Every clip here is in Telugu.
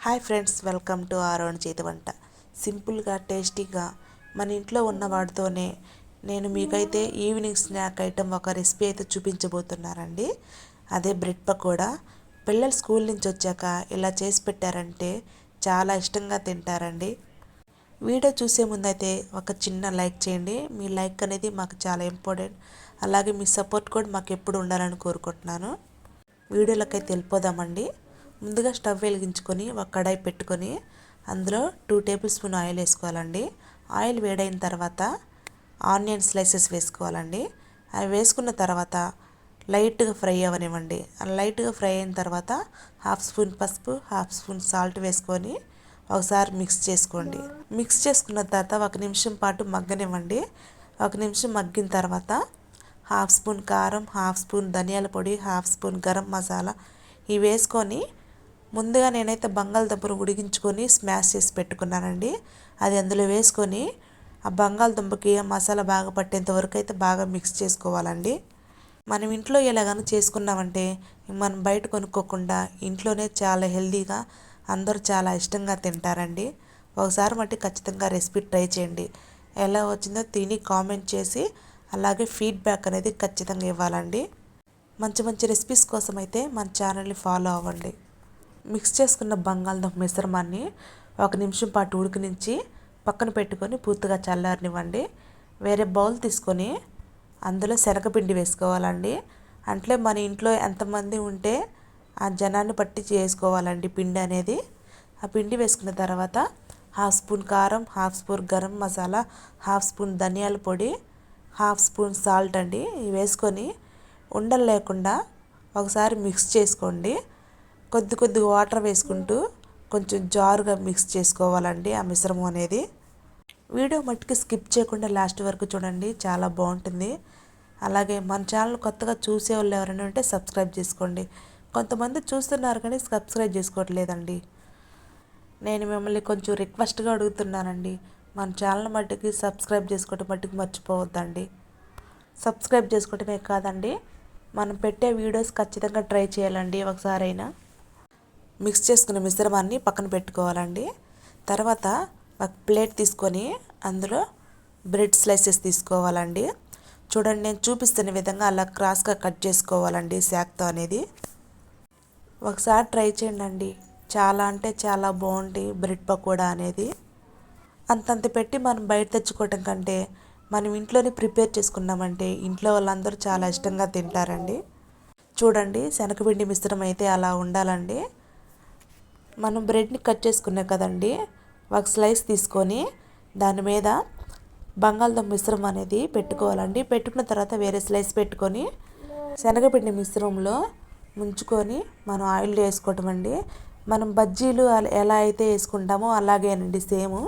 Hi friends, welcome to Aaron చేతి వంట. సింపుల్గా టేస్టీగా మన ఇంట్లో ఉన్న వాటితోనే నేను మీకైతే ఈవినింగ్ స్నాక్ ఐటెం ఒక రెసిపీ అయితే చూపించబోతున్నానండి. అదే బ్రెడ్ పకోడా. పిల్లలు స్కూల్ నుంచి వచ్చాక ఇలా చేసి పెట్టారంటే చాలా ఇష్టంగా తింటారండి. వీడియో చూసే ముందైతే ఒక చిన్న లైక్ చేయండి. మీ లైక్ అనేది మాకు చాలా ఇంపార్టెంట్. అలాగే మీ సపోర్ట్ కూడా మాకు ఎప్పుడు ఉండాలని కోరుకుంటున్నాను. వీడియోలకైతే వెళ్ళిపోదామండి. ముందుగా స్టవ్ వెలిగించుకొని ఒక కడాయి పెట్టుకొని అందులో 2 టేబుల్ స్పూన్ ఆయిల్ వేసుకోవాలండి. ఆయిల్ వేడైన తర్వాత ఆనియన్ స్లైసెస్ వేసుకోవాలండి. అవి వేసుకున్న తర్వాత లైట్గా ఫ్రై అవ్వనివ్వండి. లైట్గా ఫ్రై అయిన తర్వాత 1/2 స్పూన్ పసుపు, 1/2 స్పూన్ సాల్ట్ వేసుకొని ఒకసారి మిక్స్ చేసుకోండి. మిక్స్ చేసుకున్న తర్వాత 1 నిమిషం పాటు మగ్గనివ్వండి. 1 నిమిషం మగ్గిన తర్వాత 1/2 స్పూన్ కారం, 1/2 స్పూన్ ధనియాల పొడి, 1/2 స్పూన్ గరం మసాలా ఇవి వేసుకొని ముందుగా నేనైతే బంగాళదుంపను ఉడికించుకొని స్మాష్ చేసి పెట్టుకున్నానండి. అది అందులో వేసుకొని ఆ బంగాళదుంపకి ఆ మసాలా బాగా పట్టేంత వరకు అయితే బాగా మిక్స్ చేసుకోవాలండి. మనం ఇంట్లో ఎలాగైనా చేసుకున్నామంటే మనం బయట కొనుక్కోకుండా ఇంట్లోనే చాలా హెల్తీగా అందరూ చాలా ఇష్టంగా తింటారండి. ఒకసారి మట్టి ఖచ్చితంగా రెసిపీ ట్రై చేయండి. ఎలా వచ్చిందో తిని కామెంట్ చేసి అలాగే ఫీడ్బ్యాక్ అనేది ఖచ్చితంగా ఇవ్వాలండి. మంచి మంచి రెసిపీస్ కోసం అయితే మన ఛానల్ని ఫాలో అవ్వండి. మిక్స్ చేసుకున్న బంగాళదుంప మిశ్రమాన్ని 1 నిమిషం పాటు ఉడికించి పక్కన పెట్టుకొని పూర్తిగా చల్లారనివ్వండి. వేరే బౌల్ తీసుకొని అందులో శనగపిండి వేసుకోవాలండి. అంటే మన ఇంట్లో ఎంతమంది ఉంటే ఆ జనాన్ని బట్టి చేసుకోవాలండి పిండి అనేది. ఆ పిండి వేసుకున్న తర్వాత 1/2 స్పూన్ కారం, 1/2 స్పూన్ గరం మసాలా, 1/2 స్పూన్ ధనియాల పొడి, 1/2 స్పూన్ సాల్ట్ అండి ఇవి వేసుకొని ఉండలు లేకుండా ఒకసారి మిక్స్ చేసుకోండి. కొద్దిగా వాటర్ వేసుకుంటూ కొంచెం జారుగా మిక్స్ చేసుకోవాలండి ఆ మిశ్రమం అనేది. వీడియో మట్టుకు స్కిప్ చేయకుండా లాస్ట్ వరకు చూడండి, చాలా బాగుంటుంది. అలాగే మన ఛానల్ కొత్తగా చూసే వాళ్ళు ఎవరైనా ఉంటే సబ్స్క్రైబ్ చేసుకోండి. కొంతమంది చూస్తున్నారు కానీ సబ్స్క్రైబ్ చేసుకోవట్లేదండి. నేను మిమ్మల్ని కొంచెం రిక్వెస్ట్గా అడుగుతున్నానండి. మన ఛానల్ మట్టుకి సబ్స్క్రైబ్ చేసుకోవటం మట్టుకు మర్చిపోవద్దండి. సబ్స్క్రైబ్ చేసుకోవటమే కాదండి, మనం పెట్టే వీడియోస్ ఖచ్చితంగా ట్రై చేయాలండి. ఒకసారైనా మిక్స్ చేసుకున్న మిశ్రమాన్ని పక్కన పెట్టుకోవాలండి. తర్వాత ఒక ప్లేట్ తీసుకొని అందులో బ్రెడ్ స్లైసెస్ తీసుకోవాలండి. చూడండి, నేను చూపిస్తున్న విధంగా అలా క్రాస్గా కట్ చేసుకోవాలండి శాక్తో అనేది. ఒకసారి ట్రై చేయండి, చాలా అంటే చాలా బాగుంది బ్రెడ్ పకోడా అనేది. అంతంత పెట్టి మనం బయట తెచ్చుకోవటం కంటే మనం ఇంట్లోనే ప్రిపేర్ చేసుకున్నామంటే ఇంట్లో వాళ్ళందరూ చాలా ఇష్టంగా తింటారండి. చూడండి, శనగపిండి మిశ్రమం అయితే అలా ఉండాలండి. మనం బ్రెడ్ని కట్ చేసుకున్నాం కదండి, ఒక స్లైస్ తీసుకొని దాని మీద బంగాళదుంప మిశ్రమం అనేది పెట్టుకోవాలండి. పెట్టుకున్న తర్వాత వేరే స్లైస్ పెట్టుకొని శనగపిండి మిశ్రమంలో ముంచుకొని మనం ఆయిల్ వేసుకోవటం అండి. మనం బజ్జీలు ఎలా అయితే వేసుకుంటామో అలాగేనండి, సేమ్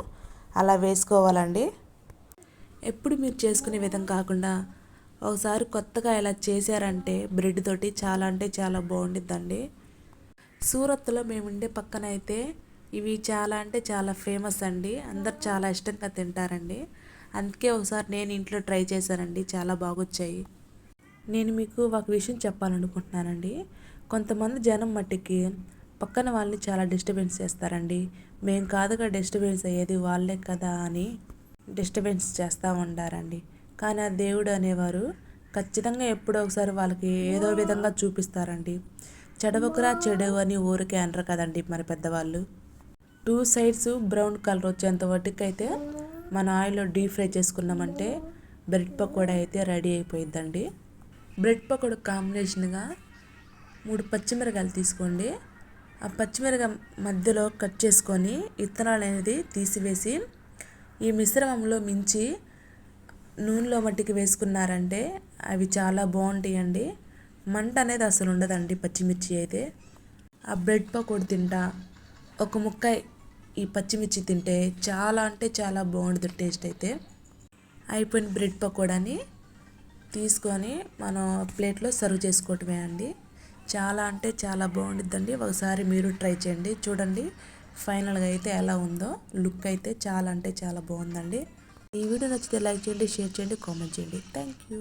అలా వేసుకోవాలండి. ఎప్పుడు మీరు చేసుకునే విధం కాకుండా ఒకసారి కొత్తగా ఇలా చేశారంటే బ్రెడ్ తోటి చాలా అంటే చాలా బాగుండిద్దండి. సూరత్లో మేము ఉండే పక్కన అయితే ఇవి చాలా అంటే చాలా ఫేమస్ అండి. అందరు చాలా ఇష్టంగా తింటారండి. అందుకే ఒకసారి నేను ఇంట్లో ట్రై చేశానండి, చాలా బాగొచ్చాయి. నేను మీకు ఒక విషయం చెప్పాలనుకుంటున్నానండి. కొంతమంది జనం మట్టికి పక్కన వాళ్ళని చాలా డిస్టర్బెన్స్ చేస్తారండి. మేము కాదుగా డిస్టర్బెన్స్ అయ్యేది, వాళ్ళే కదా అని డిస్టర్బెన్స్ చేస్తూ ఉంటారండి. కానీ ఆ దేవుడు అనేవారు ఖచ్చితంగా ఎప్పుడో ఒకసారి వాళ్ళకి ఏదో విధంగా చూపిస్తారండి. చెడవకురా చెడు అని ఊరికే అనరు కదండి మన పెద్దవాళ్ళు. 2 సైడ్స్ బ్రౌన్ కలర్ వచ్చేంత వరకైతే మన ఆయిల్లో డీప్ ఫ్రై చేసుకున్నామంటే బ్రెడ్ పకోడా అయితే రెడీ అయిపోయిద్దండి. బ్రెడ్ పకోడా కాంబినేషన్గా 3 పచ్చిమిరకాయలు తీసుకోండి. ఆ పచ్చిమిరకాయ మధ్యలో కట్ చేసుకొని విత్తనాలు అనేది తీసివేసి ఈ మిశ్రమంలో మించి నూనెలో మట్టికి వేసుకున్నారంటే అవి చాలా బాగుంటాయండి. మంట అనేది అసలు ఉండదండి పచ్చిమిర్చి అయితే. ఆ బ్రెడ్ పకోడీ తింటా ఒక ముక్క ఈ పచ్చిమిర్చి తింటే చాలా అంటే చాలా బాగుంటుంది టేస్ట్ అయితే. అయిపోయిన బ్రెడ్ పకోడాని తీసుకొని మనం ప్లేట్లో సర్వ్ చేసుకోవటమే అండి. చాలా అంటే చాలా బాగుంటుందండి. ఒకసారి మీరు ట్రై చేయండి. చూడండి ఫైనల్గా అయితే ఎలా ఉందో. లుక్ అయితే చాలా అంటే చాలా బాగుందండి. ఈ వీడియో నచ్చితే లైక్ చేయండి, షేర్ చేయండి, కామెంట్ చేయండి. Thank you.